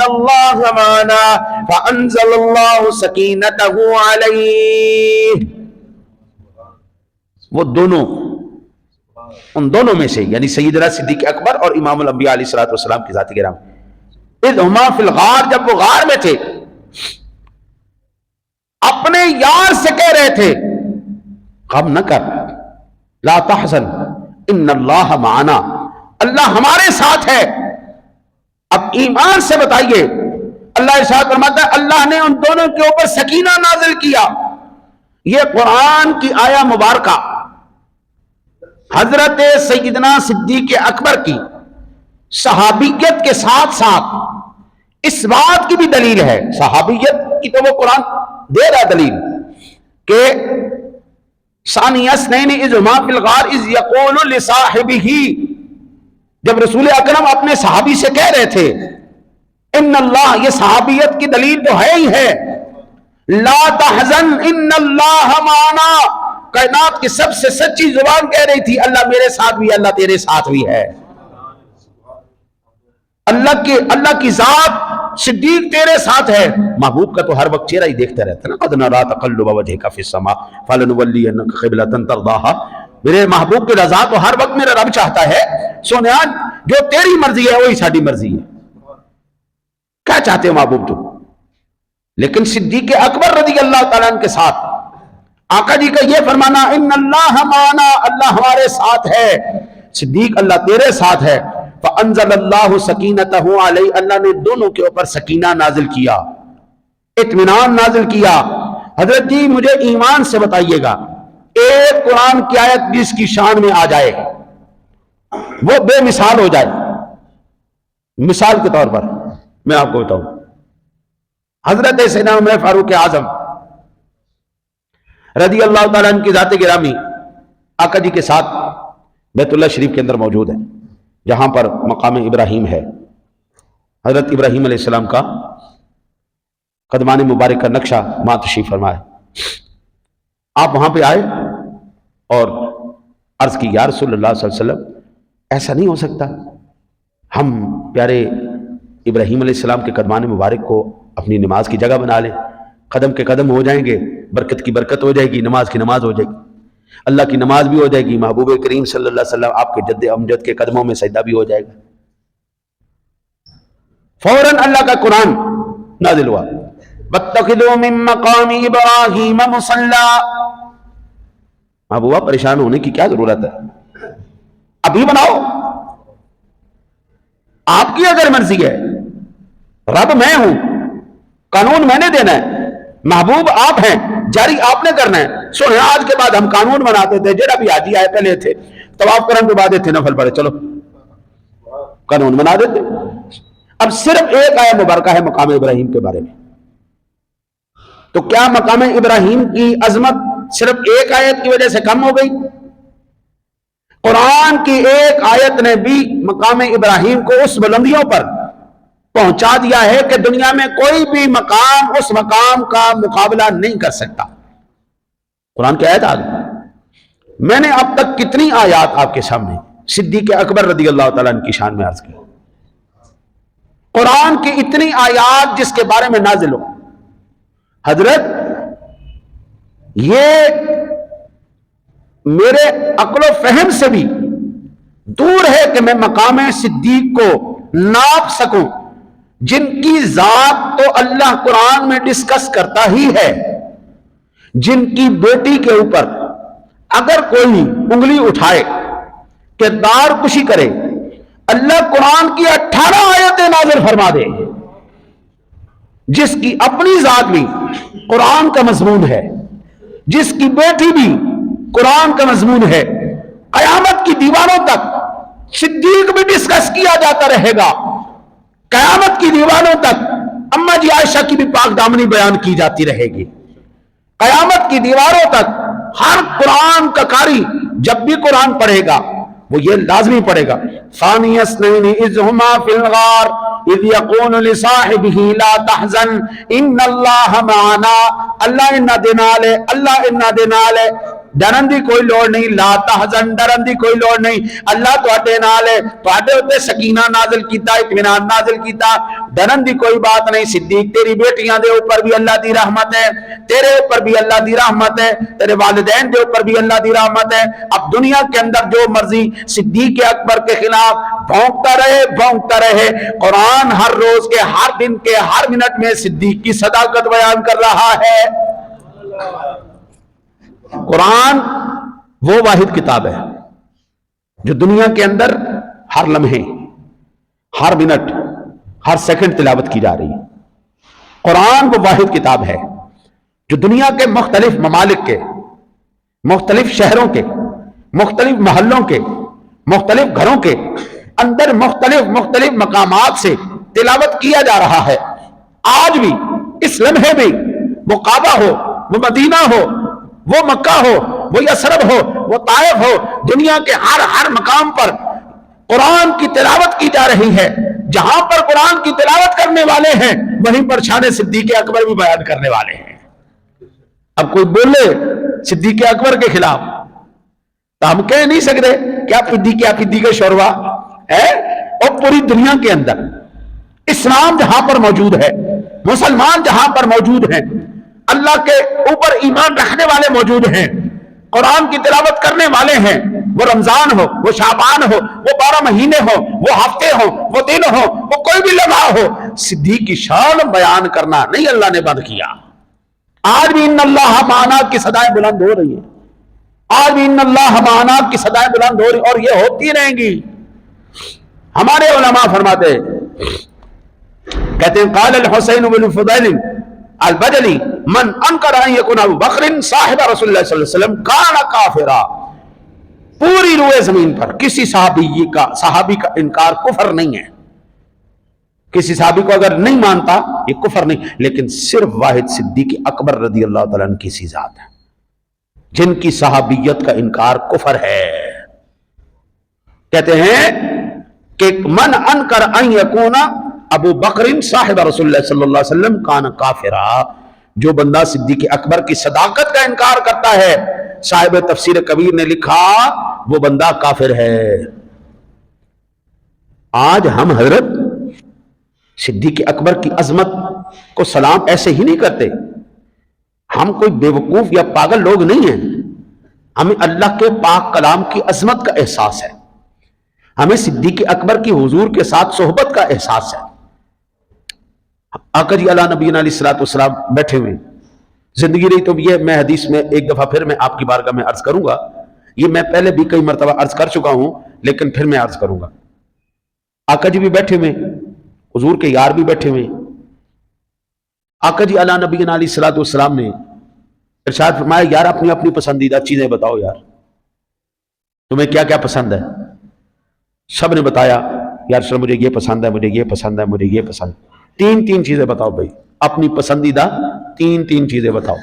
اللہ معنا فانزل اللہ سکینتہ علیہ. وہ دونوں، ان دونوں میں سے یعنی سیدنا صدیق اکبر اور امام الانبیاء علیہ الصلوۃ والسلام کی ذات گرامی اذ ہما فی الغار، جب وہ غار میں تھے اپنے یار سے کہہ رہے تھے غم نہ کر، لا تحزن ان اللہ معنا، اللہ ہمارے ساتھ ہے. اب ایمان سے بتائیے، اللہ ارشاد فرماتا ہے اللہ نے ان دونوں کے اوپر سکینہ نازل کیا. یہ قرآن کی آیا مبارکہ حضرت سیدنا صدیق اکبر کی صحابیت کے ساتھ ساتھ اس بات کی بھی دلیل ہے، صحابیت کی تو وہ قرآن دے رہا دلیل کہ ثانی اثنین اذ ہما فی الغار اذ یقول لصاحبہ، جب رسول اکرم اپنے صحابی سے کہہ رہے تھے ان اللہ، یہ صحابیت کی دلیل تو ہے ہی ہے، لا تحزن ان اللہ معنا، کائنات کی سب سے سچی زبان کہہ رہی تھی اللہ میرے ساتھ بھی، اللہ تیرے ساتھ بھی ہے، اللہ کی ذات صدیق تیرے ساتھ ہے۔ محبوب کا تو ہر وقت چہرہ ہی دیکھتا رہتا ہے نا، قد نرى تقلب وجهك في السماء فلنولينك قبلة ترضاها، میرے محبوب کی رضا تو ہر وقت میرا رب چاہتا ہے، سونیا جو تیری مرضی ہے وہی ساری مرضی ہے، کیا چاہتے ہو محبوب تم؟ لیکن صدیق اکبر رضی اللہ تعالیٰ عنہ کے ساتھ آقا جی کا یہ فرمانا ان اللہ معنا، اللہ ہمارے ساتھ ہے، صدیق اللہ تیرے ساتھ ہے، فانزل اللہ سکینتہ علیہ، اللہ نے دونوں کے اوپر سکینہ نازل کیا، اطمینان نازل کیا۔ حضرت جی مجھے ایمان سے بتائیے گا، ایک قرآن کی آیت جس کی شان میں آ جائے وہ بے مثال ہو جائے، مثال کے طور پر میں آپ کو بتاؤں، حضرت سیدنا عمر فاروق اعظم رضی اللہ تعالیٰ عنہ کی ذات گرامی آقا جی کے ساتھ بیت اللہ شریف کے اندر موجود ہے، جہاں پر مقام ابراہیم ہے، حضرت ابراہیم علیہ السلام کا قدمان مبارک کا نقشہ ماں تشریف فرمائے، آپ وہاں پہ آئے اور عرض کی یا رسول اللہ صلی اللہ علیہ وسلم ایسا نہیں ہو سکتا، ہم پیارے ابراہیم علیہ السلام کے قدمان مبارک کو اپنی نماز کی جگہ بنا لیں، قدم کے قدم ہو جائیں گے، برکت کی برکت ہو جائے گی، نماز کی نماز ہو جائے گی، اللہ کی نماز بھی ہو جائے گی، محبوب کریم صلی اللہ علیہ وسلم آپ کے جد امجد کے قدموں میں سجدہ بھی ہو جائے گا۔ فوراً اللہ کا قرآن نازل ہوا، وَاتَّخِذُوا مِن مَّقَامِ إِبْرَاهِيمَ مُصَلًّى، محبوبہ پریشان ہونے کی کیا ضرورت ہے، ابھی بناؤ، آپ کی اگر مرضی ہے، رب میں ہوں، قانون میں نے دینا ہے، محبوب آپ ہیں، جاری آپ نے کرنا ہے۔ سونے آج کے بعد ہم قانون بناتے تھے، جڑا بھی حاجی آئے پہلے تھے طواف کرن کے بعد تھے نفل پڑھے، چلو قانون بنا دیتے۔ اب صرف ایک آیت مبارکہ ہے مقام ابراہیم کے بارے میں، تو کیا مقام ابراہیم کی عظمت صرف ایک آیت کی وجہ سے کم ہو گئی؟ قرآن کی ایک آیت نے بھی مقام ابراہیم کو اس بلندیوں پر پہنچا دیا ہے کہ دنیا میں کوئی بھی مقام اس مقام کا مقابلہ نہیں کر سکتا۔ قرآن کی آیت آ گئی، میں نے اب تک کتنی آیات آپ کے سامنے صدیق اکبر رضی اللہ تعالیٰ عنہ کی شان میں عرض کی، قرآن کی اتنی آیات جس کے بارے میں نازل ہو، حضرت یہ میرے عقل و فہم سے بھی دور ہے کہ میں مقام صدیق کو ناپ سکوں، جن کی ذات تو اللہ قرآن میں ڈسکس کرتا ہی ہے، جن کی بیٹی کے اوپر اگر کوئی انگلی اٹھائے کردار کشی کرے، اللہ قرآن کی 18 آیتیں نازل فرما دے، جس کی اپنی ذات بھی قرآن کا مضمون ہے، جس کی بیٹی بھی قرآن کا مضمون ہے، قیامت کی دیواروں تک صدیق بھی ڈسکس کیا جاتا رہے گا، قیامت کی دیواروں تک اماں جی عائشہ کی بھی پاک دامنی بیان کی جاتی رہے گی، قیامت کی دیواروں تک ہر قرآن کا قاری جب بھی قرآن پڑھے گا وہ یہ لازمی پڑھے گا، ثانی اثنین اذ ہما فی الغار اذ یقول لصاحبہ لا تحزن ان اللہ معنا، اللہ انہ دینالے، اللہ انہ دینالے، ڈرن دی کوئی لوڑ نہیں، لا تحزن ڈرن دی کوئی لوڑ نہیں، اللہ تواڈے نال ہے، تواڈے اوتے سکینہ نازل کیتا، اطمینان نازل کیتا، ڈرن دی کوئی بات نہیں۔ صدیق تیری بیٹیاں دے اوپر بھی اللہ دی رحمت ہے، تیرے اوپر بھی اللہ دی رحمت ہے، تیرے والدین دے اوپر بھی اللہ دی رحمت ہے۔ اب دنیا کے اندر جو مرضی صدیق اکبر کے خلاف بھونکتا رہے، قرآن ہر روز کے، ہر دن کے، ہر منٹ میں صدیق کی صداقت بیان کر رہا ہے۔ قرآن وہ واحد کتاب ہے جو دنیا کے اندر ہر لمحے، ہر منٹ، ہر سیکنڈ تلاوت کی جا رہی ہے۔ قرآن وہ واحد کتاب ہے جو دنیا کے مختلف ممالک کے، مختلف شہروں کے، مختلف محلوں کے مختلف گھروں کے اندر مختلف مقامات سے تلاوت کیا جا رہا ہے. آج بھی اس لمحے بھی وہ کعبہ ہو، وہ مدینہ ہو، وہ مکہ ہو، وہ یثرب ہو، وہ طائف ہو، دنیا کے ہر مقام پر قرآن کی تلاوت کی جا رہی ہے. جہاں پر قرآن کی تلاوت کرنے والے ہیں وہیں پر شان صدیق اکبر بھی بیان کرنے والے ہیں. اب کوئی بولے صدیق اکبر کے خلاف تو ہم کہہ نہیں سکتے کیا پدی کا شوروا ہے. اور پوری دنیا کے اندر اسلام جہاں پر موجود ہے، مسلمان جہاں پر موجود ہیں، اللہ کے اوپر ایمان رکھنے والے موجود ہیں، قرآن کی تلاوت کرنے والے ہیں، وہ رمضان ہو، وہ شعبان ہو، وہ 12 مہینے ہو، وہ ہفتے ہو، وہ دن ہو، وہ کوئی بھی لمحہ ہو، صدیق کی شان بیان کرنا نہیں اللہ نے بند کیا. آج بھی ان اللہ معنا کی صدائیں بلند ہو رہی ہیں. آج بھی ان اللہ معنا کی صدائیں بلند ہو رہی اور یہ ہوتی رہیں گی. ہمارے علماء فرماتے کہتے ہیں قال الحسین بن فضیل البجلی من انکر ان یکن ابو بکر صاحب رسول اللہ صلی اللہ علیہ وسلم کان کافرا. پوری روئے زمین پر کسی صحابی کا انکار کفر نہیں ہے. کسی صحابی کو اگر نہیں مانتا یہ کفر نہیں، لیکن صرف واحد صدیق اکبر رضی اللہ تعالیٰ عنہ کی سی ذات ہے جن کی صحابیت کا انکار کفر ہے. کہتے ہیں کہ من انکر ان یکون ابو بکر صاحب رسول اللہ صلی اللہ علیہ وسلم کان کافرا. جو بندہ صدیق اکبر کی صداقت کا انکار کرتا ہے، صاحب تفسیر کبیر نے لکھا وہ بندہ کافر ہے. آج ہم حضرت صدیق اکبر کی عظمت کو سلام ایسے ہی نہیں کرتے. ہم کوئی بے وقوف یا پاگل لوگ نہیں ہیں. ہمیں اللہ کے پاک کلام کی عظمت کا احساس ہے. ہمیں صدیق اکبر کی حضور کے ساتھ صحبت کا احساس ہے. آقا جی علیہ نبینا علیہ الصلوۃ والسلام بیٹھے ہوئے، زندگی رہی تو یہ میں حدیث میں ایک دفعہ پھر میں آپ کی بارگاہ میں عرض کروں گا. یہ میں پہلے بھی کئی مرتبہ عرض کر چکا ہوں لیکن پھر میں عرض کروں گا. آقا جی بھی بیٹھے ہوئے، حضور کے یار بھی بیٹھے ہوئے. آقا جی علیہ نبینا علیہ الصلوۃ والسلام نے ارشاد فرمایا یار اپنی اپنی پسندیدہ چیزیں بتاؤ، یار تمہیں کیا کیا پسند ہے. سب نے بتایا یار سر مجھے یہ پسند ہے، مجھے یہ پسند ہے، مجھے یہ پسند. تین چیزیں بتاؤ بھائی، اپنی پسندیدہ تین چیزیں بتاؤ.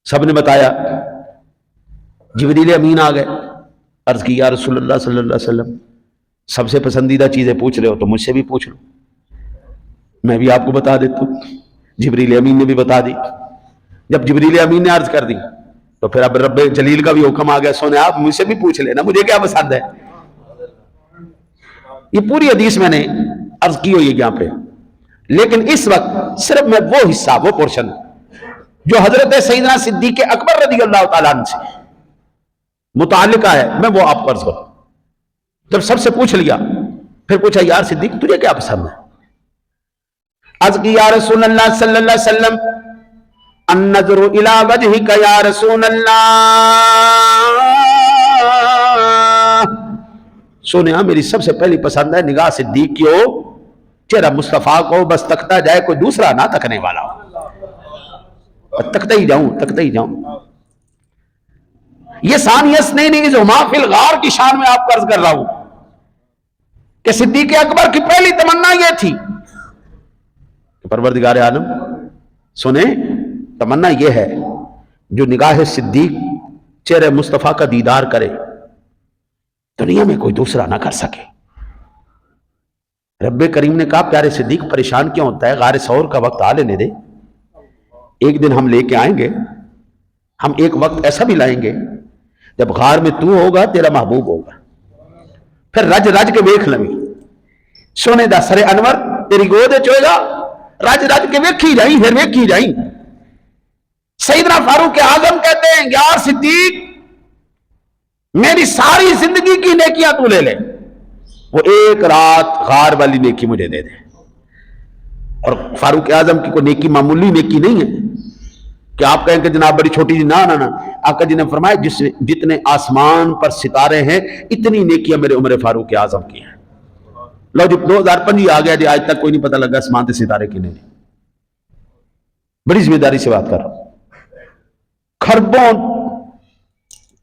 سب نے بتایا. جبریل امین آ گئے، عرض کی یا رسول اللہ صلی اللہ علیہ وسلم سب سے پسندیدہ چیزیں پوچھ رہے ہو تو مجھ سے بھی پوچھ لو، میں بھی آپ کو بتا دیتا ہوں. جبریل امین نے بھی بتا دی. جب جبریل امین نے عرض کر دی تو پھر اب رب جلیل کا بھی حکم آ گیا سونے آپ مجھ سے بھی پوچھ لینا مجھے کیا پسند ہے. یہ پوری حدیث میں نے عرض کی ہوئی ہے یہاں پہ، لیکن اس وقت صرف میں وہ حصہ وہ پورشن جو حضرت سیدنا صدیق اکبر رضی اللہ تعالیٰ عنہ سے متعلقہ ہے میں وہ آپ کو عرض کروں. جب سب سے پوچھ لیا پھر پوچھا یار صدیق تجھے کیا پسند ہے. عرض کی یا رسول اللہ صلی اللہ علیہ وسلم النظر الى وجهك یا رسول اللہ. سونیا میری سب سے پہلی پسند ہے نگاہ صدیق کی ہو، چہرہ مصطفیٰ کو بس تکتا جائے، کوئی دوسرا نہ تکنے والا ہو، تکتا ہی جاؤں. یہ ثانیس نہیں جو ما فی الغار کی شان میں آپ کو عرض کر رہا ہوں کہ صدیق اکبر کی پہلی تمنا یہ تھی کہ پروردگار عالم سنیں تمنا یہ ہے جو نگاہ صدیق چہرے مصطفیٰ کا دیدار کرے دنیا میں کوئی دوسرا نہ کر سکے. رب کریم نے کہا پیارے صدیق پریشان کیوں ہوتا ہے، غار ثور کا وقت آ لینے دے. ایک دن ہم لے کے آئیں گے، ہم ایک وقت ایسا بھی لائیں گے جب غار میں تو ہوگا تیرا محبوب ہوگا، پھر رج رج کے ویکھ لویں سونے دا سر انور تیری گود چوئے گا، رج رج کے ویکھی جائیں پھر ویکھی جائیں. سیدنا فاروق اعظم کہتے ہیں یا صدیق میری ساری زندگی کی نیکیاں تو لے لے، وہ ایک رات غار والی نیکی مجھے دے دے. اور فاروق اعظم کی کوئی نیکی معمولی نیکی نہیں ہے کہ آپ کہیں کہ جناب بڑی چھوٹی جی، نہ آقا جی نے فرمایا جتنے آسمان پر ستارے ہیں اتنی نیکیاں میرے عمر فاروق اعظم کی ہیں. لو جب 2005 آ گیا جی آج تک کوئی نہیں پتہ لگا آسمان سے ستارے کی نہیں. بڑی ذمہ داری سے بات کر رہا ہوں. خربوں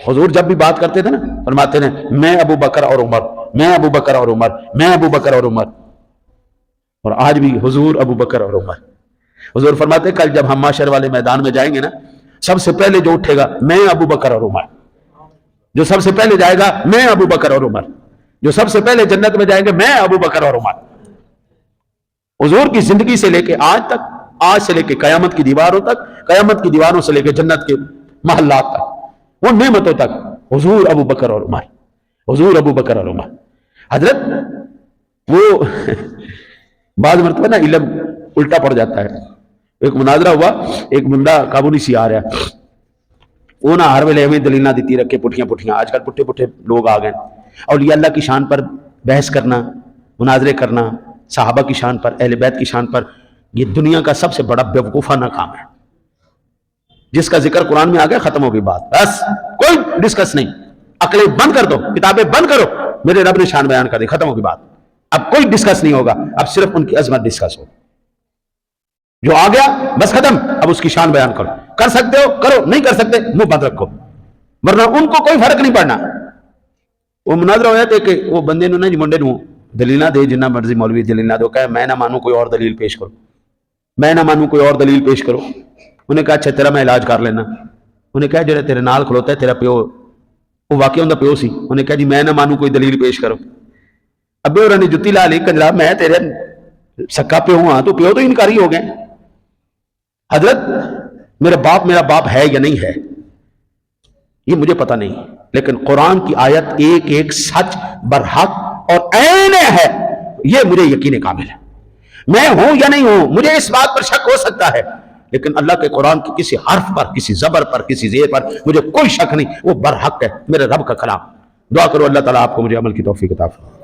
حضور جب بھی بات کرتے تھے نا فرماتے تھے میں ابو بکر اور عمر، میں ابو بکر اور عمر، میں ابو بکر اور عمر. اور آج بھی حضور ابو بکر اور عمر. حضور فرماتے کل جب ہم محشر والے میدان میں جائیں گے نا، سب سے پہلے جو اٹھے گا میں ابو بکر اور عمر. جو سب سے پہلے جائے گا میں ابو بکر اور عمر. جو سب سے پہلے جنت میں جائیں گے میں ابو بکر اور عمر. حضور کی زندگی سے لے کے آج تک، آج سے لے کے قیامت کی دیواروں تک، قیامت کی دیواروں سے لے کے جنت کے محلات تک، وہ نعمتوں تک، حضور ابو بکر اور عمر، حضور ابو بکر اور عمر. حضرت وہ بعض مرتبہ نا علم الٹا پڑ جاتا ہے. ایک مناظرہ ہوا، ایک بندہ کابلی سی آ رہا، وہ نا ہر ویلے ہمیں دلیلاں دیتی رکھے پٹھیاں پٹھیاں. آج کل پٹھے پٹھے لوگ آ گئے. اولیاء اللہ کی شان پر بحث کرنا، مناظرے کرنا، صحابہ کی شان پر، اہل بیت کی شان پر، یہ دنیا کا سب سے بڑا بیوقوفانہ کام ہے. جس کا ذکر قرآن میں آ گیا ختم ہو گئی بات، بس کوئی ڈسکس نہیں. عقلیں بند کر دو، کتابیں بند کرو، میرے رب نے شان بیان کر دی، ختم ہو گئی بات. اب کوئی ڈسکس نہیں ہوگا، اب صرف ان کی عظمت ڈسکس ہو. جو آ گیا بس ختم، اب اس کی شان بیان کرو. کر سکتے ہو کرو، نہیں کر سکتے منہ بند رکھو، ورنہ ان کو کوئی فرق نہیں پڑنا. وہ مناظرہ ہوا تھا کہ وہ بندے نے جی منڈے نو دلیلاں دے، جنہ مرضی مولوی دلیلاں دو، کہے میں نہ مانوں کوئی اور دلیل پیش کرو، میں نہ مانوں کوئی اور دلیل پیش کرو. انہیں کہا اچھا تیرا میں علاج کر لینا. انہیں کہا جڑا تیرے نال کھلوتا ہے تیرا پیو، وہ واقعی ان کا پیو سی. انہیں کہا جی میں نہ مانوں کوئی دلیل پیش کرو. ابے اور نے جتی لا لی، کنجرا میں تیرے سکا پیو ہاں، تو پیو تو انکاری ہو گئے. حضرت میرا باپ ہے یا نہیں ہے یہ مجھے پتہ نہیں، لیکن قرآن کی آیت ایک ایک سچ برحق اور عین ہے، یہ مجھے یقین کامل ہے. میں ہوں یا نہیں ہوں مجھے اس بات پر شک ہو سکتا ہے، لیکن اللہ کے قرآن کی کسی حرف پر، کسی زبر پر، کسی زیر پر مجھے کوئی شک نہیں، وہ برحق ہے، میرے رب کا کلام. دعا کرو اللہ تعالیٰ آپ کو مجھے عمل کی توفیق عطا فرمائے.